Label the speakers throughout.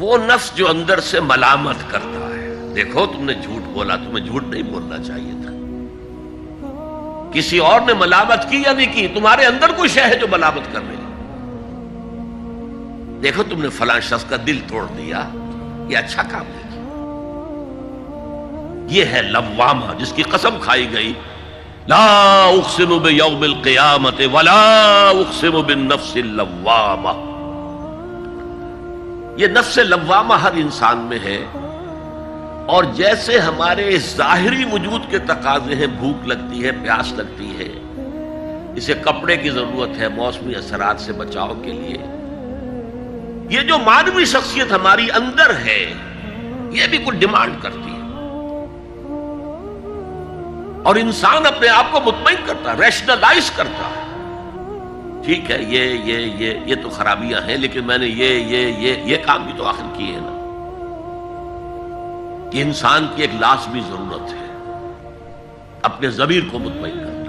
Speaker 1: وہ نفس جو اندر سے ملامت کرتا ہے، دیکھو تم نے جھوٹ بولا، تمہیں جھوٹ نہیں بولنا چاہیے تھا، کسی اور نے ملامت کی یا نہیں کی، تمہارے اندر کوئی شے ہے جو ملامت کر رہی ہے، دیکھو تم نے فلاں شخص کا دل توڑ دیا، یہ اچھا کام نہیں کیا۔ یہ ہے لوامہ جس کی قسم کھائی گئی، لا اقسم بیوم القیامت ولا اقسم بالنفس اللوامہ۔ یہ نفس لوامہ ہر انسان میں ہے، اور جیسے ہمارے ظاہری وجود کے تقاضے ہیں، بھوک لگتی ہے، پیاس لگتی ہے، اسے کپڑے کی ضرورت ہے موسمی اثرات سے بچاؤ کے لیے، یہ جو مانوی شخصیت ہماری اندر ہے یہ بھی کچھ ڈیمانڈ کرتی ہے، اور انسان اپنے آپ کو مطمئن کرتا ہے، ریشنلائز کرتا ہے، ٹھیک ہے یہ تو خرابیاں ہیں، لیکن میں نے یہ کام بھی تو آخر کیے ہیں نا۔ یہ انسان کی ایک لازمی ضرورت ہے، اپنے ضمیر کو مطمئن کرنا۔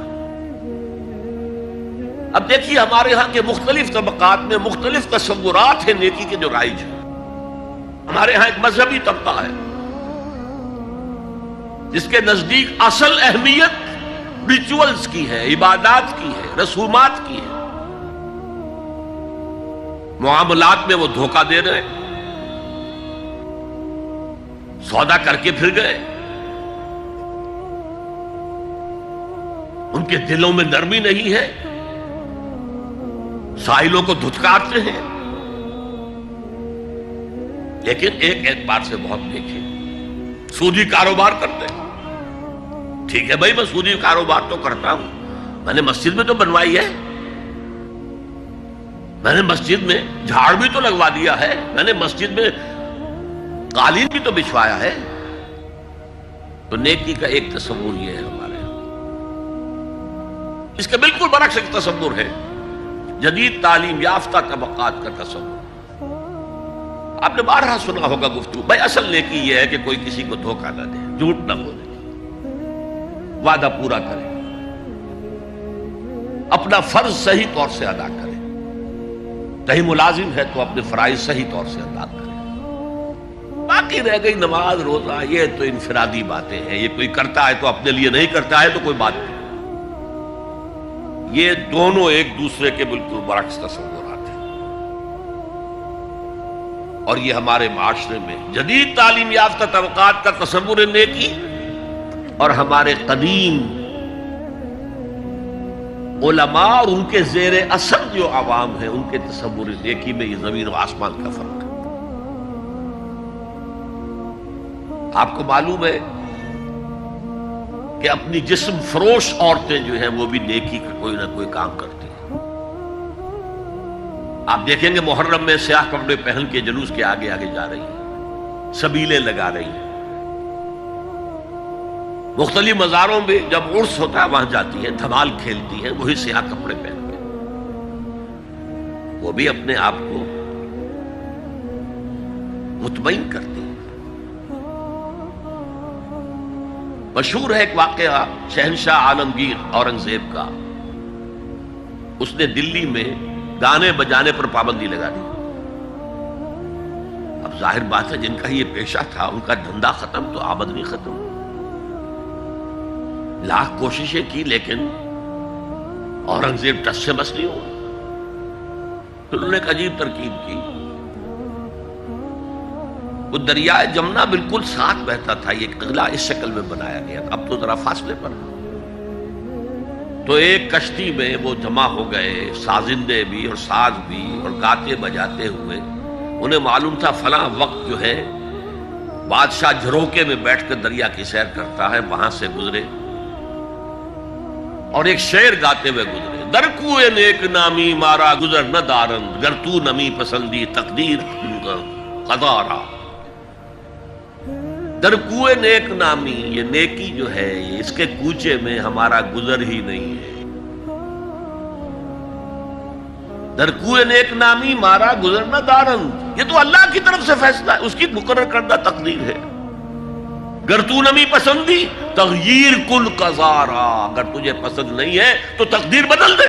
Speaker 1: اب دیکھیے ہمارے ہاں کے مختلف طبقات میں مختلف تصورات ہیں نیکی کے جو رائج ہیں۔ ہمارے ہاں ایک مذہبی طبقہ ہے جس کے نزدیک اصل اہمیت ریچولز کی ہے، عبادات کی ہے، رسومات کی ہے، معاملات میں وہ دھوکہ دے رہے ہیں، سودا کر کے پھر گئے، ان کے دلوں میں نرمی نہیں ہے، سائلوں کو دھتکارتے ہیں، لیکن ایک اعتبار سے بہت دیکھے سودی کاروبار کرتے ہیں۔ ٹھیک ہے بھائی، میں سودی کاروبار تو کرتا ہوں، میں نے مسجد میں تو بنوائی ہے، میں نے مسجد میں جھاڑ بھی تو لگوا دیا ہے، میں نے مسجد میں قالین بھی تو بچھوایا ہے۔ تو نیکی کا ایک تصور یہ ہے ہمارے یہاں، اس کے بالکل برعکس ایک تصور ہے جدید تعلیم یافتہ طبقات کا تصور۔ آپ نے بارہا سنا ہوگا گفتگو، بھائی اصل نیکی یہ ہے کہ کوئی کسی کو دھوکہ نہ دے، جھوٹ نہ بولے، وعدہ پورا کرے، اپنا فرض صحیح طور سے ادا کرے، کہیں ملازم ہے تو اپنے فرائض صحیح طور سے ادا کرے، باقی رہ گئی نماز روزہ یہ تو انفرادی باتیں ہیں، یہ کوئی کرتا ہے تو اپنے لیے نہیں کرتا ہے تو کوئی بات نہیں۔ یہ دونوں ایک دوسرے کے بالکل برعکس تصورات ہیں، اور یہ ہمارے معاشرے میں جدید تعلیم یافتہ طبقات کا تصور نیکی اور ہمارے قدیم علماء اور ان کے زیر اثر جو عوام ہیں ان کے تصور نیکی میں یہ زمین و آسمان کا فرق ہے۔ آپ کو معلوم ہے کہ اپنی جسم فروش عورتیں جو ہیں وہ بھی نیکی کا کوئی نہ کوئی کام کرتی ہیں۔ آپ دیکھیں گے محرم میں سیاہ کپڑے پہن کے جلوس کے آگے آگے جا رہی ہیں، سبیلیں لگا رہی ہیں، مختلف مزاروں میں جب عرس ہوتا ہے وہاں جاتی ہیں، دھمال کھیلتی ہیں، وہی سیاہ کپڑے پہن کے، وہ بھی اپنے آپ کو مطمئن کرتی ہیں۔ مشہور ہے ایک واقعہ شہنشاہ عالمگیر اورنگزیب کا، اس نے دلی میں گانے بجانے پر پابندی لگا دی۔ اب ظاہر بات ہے جن کا یہ پیشہ تھا ان کا دھندا ختم تو آمدنی ختم، لاکھ کوششیں کی لیکن اورنگزیب ٹس سے بس نہیں ہوا۔ پھر انہوں نے ایک عجیب ترکیب کی، وہ دریائے جمنا بالکل ساتھ بہتا تھا، یہ قلعہ اس شکل میں بنایا گیا تھا، اب تو ذرا فاصلے پر، تو ایک کشتی میں وہ جمع ہو گئے، سازندے بھی اور ساز بھی اور گاتے بجاتے ہوئے، انہیں معلوم تھا فلاں وقت جو ہے بادشاہ جھروکے میں بیٹھ کر دریا کی سیر کرتا ہے، وہاں سے گزرے اور ایک شعر گاتے ہوئے گزرے، در کوئے نیک نامی مارا گزر نہ دارند، گر تو نمی پسندی تقدیر قضا را۔ در کوئے نیک نامی، یہ نیکی جو ہے اس کے کوچے میں ہمارا گزر ہی نہیں ہے، در کوئے نیک نامی مارا گزر نہ دارند، یہ تو اللہ کی طرف سے فیصلہ ہے، اس کی مقرر کردہ تقدیر ہے۔ گر تو نمی پسندی تغییر کل قضا را، اگر تجھے پسند نہیں ہے تو تقدیر بدل دے۔